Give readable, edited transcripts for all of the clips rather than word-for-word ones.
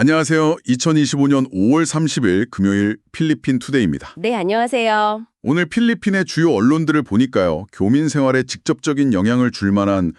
안녕하세요. 2025년 5월 30일 금요일 필리핀 투데이입니다. 네, 안녕하세요. 오늘 필리핀의 주요 언론들을 보니까요. 교민 생활에 직접적인 영향을 줄 만한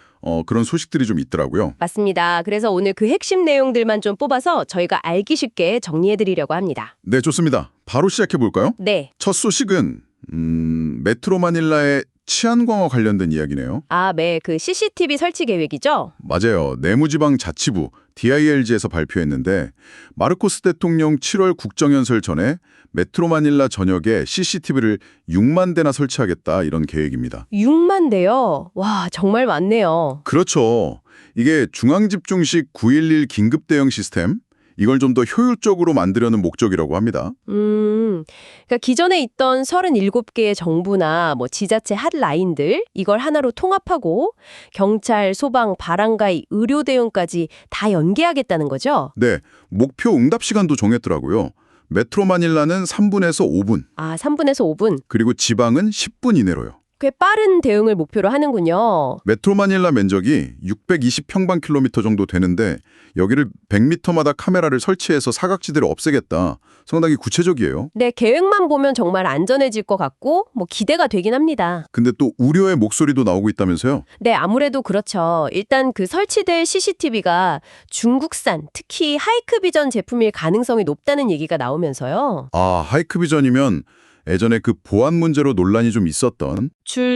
그런 소식들이 좀 있더라고요. 맞습니다. 그래서 오늘 그 핵심 내용들만 좀 뽑아서 저희가 알기 쉽게 정리해드리려고 합니다. 네, 좋습니다. 바로 시작해 볼까요? 네. 첫 소식은 메트로 마닐라의 치안광화 관련된 이야기네요. 네. 그 CCTV 설치 계획이죠? 맞아요. 내무지방자치부 DILG에서 발표했는데 마르코스 대통령 7월 국정연설 전에 메트로 마닐라 전역에 CCTV를 6만 대나 설치하겠다 이런 계획입니다. 6만 대요? 와, 정말 많네요. 그렇죠. 이게 중앙집중식 911 긴급 대응 시스템 이걸 좀 더 효율적으로 만들려는 목적이라고 합니다. 그러니까 기존에 있던 37개의 정부나 지자체 핫라인들 이걸 하나로 통합하고 경찰, 소방, 바람가이, 의료 대응까지 다 연계하겠다는 거죠? 네, 목표 응답 시간도 정했더라고요. 메트로 마닐라는 3분에서 5분, 3분에서 5분. 그리고 지방은 10분 이내로요. 꽤 빠른 대응을 목표로 하는군요. 메트로 마닐라 면적이 620평방킬로미터 정도 되는데 여기를 100m마다 카메라를 설치해서 사각지대를 없애겠다. 상당히 구체적이에요. 네, 계획만 보면 정말 안전해질 것 같고 기대가 되긴 합니다. 근데 또 우려의 목소리도 나오고 있다면서요? 네, 아무래도 그렇죠. 일단 그 설치될 CCTV가 중국산, 특히 하이크비전 제품일 가능성이 높다는 얘기가 나오면서요. 하이크비전이면 예전에 그 보안 문제로 논란이 좀 있었던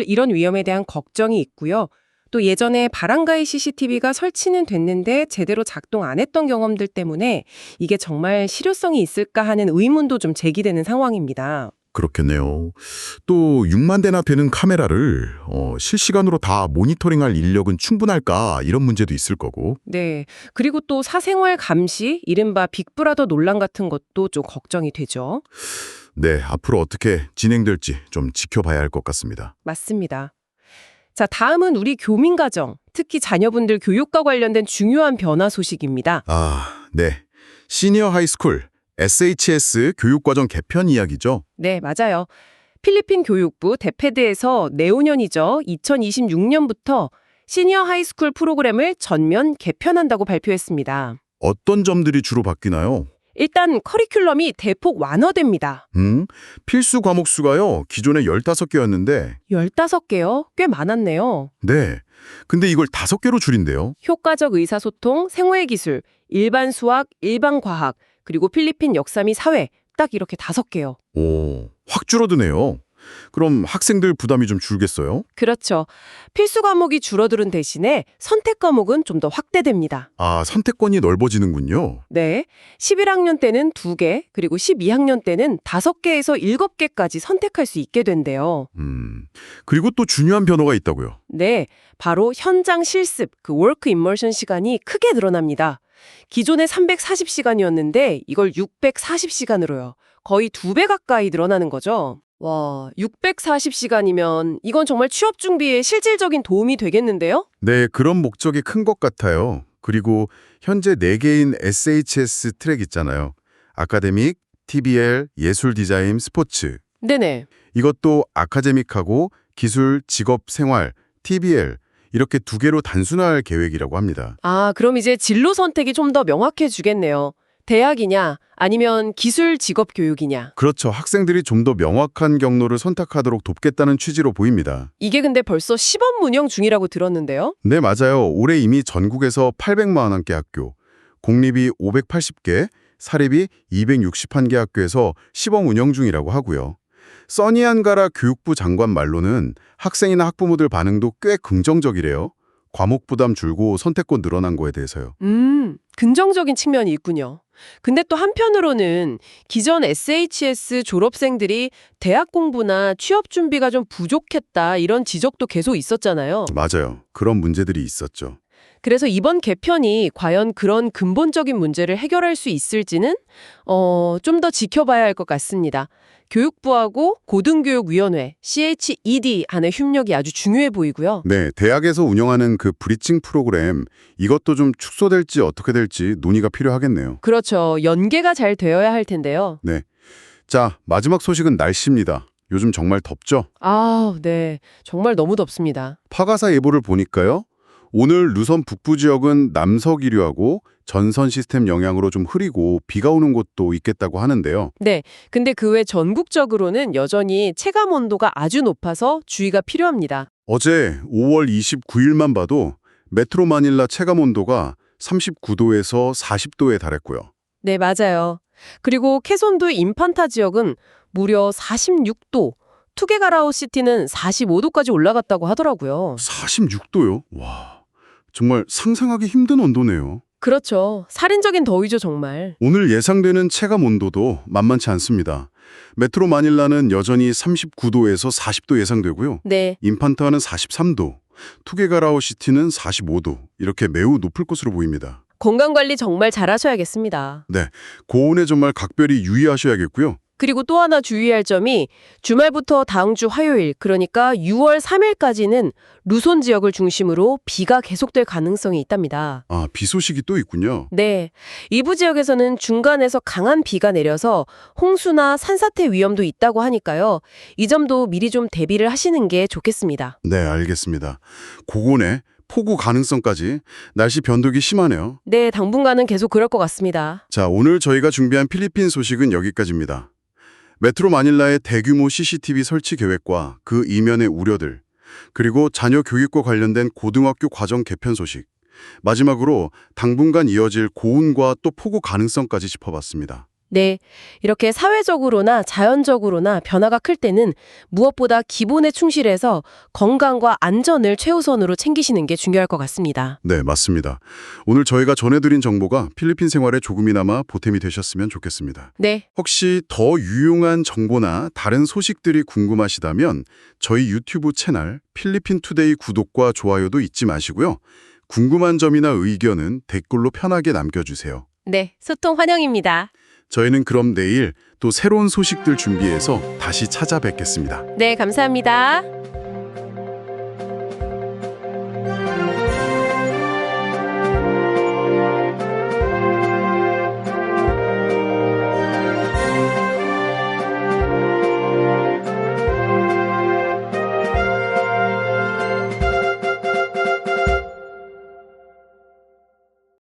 이런 위험에 대한 걱정이 있고요. 또 예전에 바람가이 CCTV가 설치는 됐는데 제대로 작동 안 했던 경험들 때문에 이게 정말 실효성이 있을까 하는 의문도 좀 제기되는 상황입니다. 그렇겠네요. 또 6만 대나 되는 카메라를 실시간으로 다 모니터링할 인력은 충분할까 이런 문제도 있을 거고. 네. 그리고 또 사생활 감시, 이른바 빅브라더 논란 같은 것도 좀 걱정이 되죠. 네, 앞으로 어떻게 진행될지 좀 지켜봐야 할 것 같습니다. 맞습니다. 자, 다음은 우리 교민 가정, 특히 자녀분들 교육과 관련된 중요한 변화 소식입니다. 네. 시니어 하이스쿨 SHS 교육과정 개편 이야기죠. 네, 맞아요. 필리핀 교육부 데페드에서 내후년이죠. 2026년부터 시니어 하이스쿨 프로그램을 전면 개편한다고 발표했습니다. 어떤 점들이 주로 바뀌나요? 일단 커리큘럼이 대폭 완화됩니다. 필수 과목 수가요. 기존에 15개였는데 15개요? 꽤 많았네요. 네. 근데 이걸 5개로 줄인대요. 효과적 의사소통, 생활기술, 일반 수학, 일반 과학, 그리고 필리핀 역사 및 사회 딱 이렇게 5개요. 오, 확 줄어드네요. 그럼 학생들 부담이 좀 줄겠어요? 그렇죠. 필수 과목이 줄어드는 대신에 선택 과목은 좀 더 확대됩니다. 선택권이 넓어지는군요. 네. 11학년 때는 2개, 그리고 12학년 때는 5개에서 7개까지 선택할 수 있게 된대요. 그리고 또 중요한 변화가 있다고요. 네. 바로 현장 실습, 그 워크 임머션 시간이 크게 늘어납니다. 기존에 340시간이었는데 이걸 640시간으로요. 거의 2배 가까이 늘어나는 거죠. 와, 640시간이면 이건 정말 취업 준비에 실질적인 도움이 되겠는데요? 네, 그런 목적이 큰 것 같아요. 그리고 현재 4개인 SHS 트랙 있잖아요. 아카데믹, TBL, 예술 디자인, 스포츠. 네네. 이것도 아카데믹하고 기술, 직업, 생활, TBL 이렇게 2개로 단순화할 계획이라고 합니다. 그럼 이제 진로 선택이 좀 더 명확해지겠네요. 대학이냐 아니면 기술 직업 교육이냐. 그렇죠. 학생들이 좀 더 명확한 경로를 선택하도록 돕겠다는 취지로 보입니다. 이게 근데 벌써 시범 운영 중이라고 들었는데요. 네, 맞아요. 올해 이미 전국에서 800만 원개 학교, 공립이 580개, 사립이 261개 학교에서 시범 운영 중이라고 하고요. 써니안가라 교육부 장관 말로는 학생이나 학부모들 반응도 꽤 긍정적이래요. 과목 부담 줄고 선택권 늘어난 거에 대해서요. 긍정적인 측면이 있군요. 근데 또 한편으로는 기존 SHS 졸업생들이 대학 공부나 취업 준비가 좀 부족했다 이런 지적도 계속 있었잖아요. 맞아요. 그런 문제들이 있었죠. 그래서 이번 개편이 과연 그런 근본적인 문제를 해결할 수 있을지는 좀 더 지켜봐야 할 것 같습니다. 교육부하고 고등교육위원회, CHED 안의 협력이 아주 중요해 보이고요. 네, 대학에서 운영하는 그 브리칭 프로그램 이것도 좀 축소될지 어떻게 될지 논의가 필요하겠네요. 그렇죠. 연계가 잘 되어야 할 텐데요. 네. 자, 마지막 소식은 날씨입니다. 요즘 정말 덥죠? 네. 정말 너무 덥습니다. 파가사 예보를 보니까요. 오늘 루선 북부 지역은 남서기류하고 전선 시스템 영향으로 좀 흐리고 비가 오는 곳도 있겠다고 하는데요. 네. 근데 그 외 전국적으로는 여전히 체감 온도가 아주 높아서 주의가 필요합니다. 어제 5월 29일만 봐도 메트로 마닐라 체감 온도가 39도에서 40도에 달했고요. 네, 맞아요. 그리고 케손두 인판타 지역은 무려 46도, 투게가라오 시티는 45도까지 올라갔다고 하더라고요. 46도요? 와, 정말 상상하기 힘든 온도네요. 그렇죠. 살인적인 더위죠, 정말. 오늘 예상되는 체감 온도도 만만치 않습니다. 메트로 마닐라는 여전히 39도에서 40도 예상되고요. 네. 인판타는 43도, 투게가라오 시티는 45도, 이렇게 매우 높을 것으로 보입니다. 건강관리 정말 잘하셔야겠습니다. 네, 고온에 정말 각별히 유의하셔야겠고요. 그리고 또 하나 주의할 점이 주말부터 다음 주 화요일, 그러니까 6월 3일까지는 루손 지역을 중심으로 비가 계속될 가능성이 있답니다. 아, 비 소식이 또 있군요. 네, 일부 지역에서는 중간에서 강한 비가 내려서 홍수나 산사태 위험도 있다고 하니까요. 이 점도 미리 좀 대비를 하시는 게 좋겠습니다. 네, 알겠습니다. 고온에 폭우 가능성까지 날씨 변동이 심하네요. 네, 당분간은 계속 그럴 것 같습니다. 자, 오늘 저희가 준비한 필리핀 소식은 여기까지입니다. 메트로 마닐라의 대규모 CCTV 설치 계획과 그 이면의 우려들, 그리고 자녀 교육과 관련된 고등학교 과정 개편 소식, 마지막으로 당분간 이어질 고온과 또 폭우 가능성까지 짚어봤습니다. 네, 이렇게 사회적으로나 자연적으로나 변화가 클 때는 무엇보다 기본에 충실해서 건강과 안전을 최우선으로 챙기시는 게 중요할 것 같습니다. 네, 맞습니다. 오늘 저희가 전해드린 정보가 필리핀 생활에 조금이나마 보탬이 되셨으면 좋겠습니다. 네, 혹시 더 유용한 정보나 다른 소식들이 궁금하시다면 저희 유튜브 채널 필리핀 투데이 구독과 좋아요도 잊지 마시고요. 궁금한 점이나 의견은 댓글로 편하게 남겨주세요. 네, 소통 환영입니다. 저희는 그럼 내일 또 새로운 소식들 준비해서 다시 찾아뵙겠습니다. 네, 감사합니다.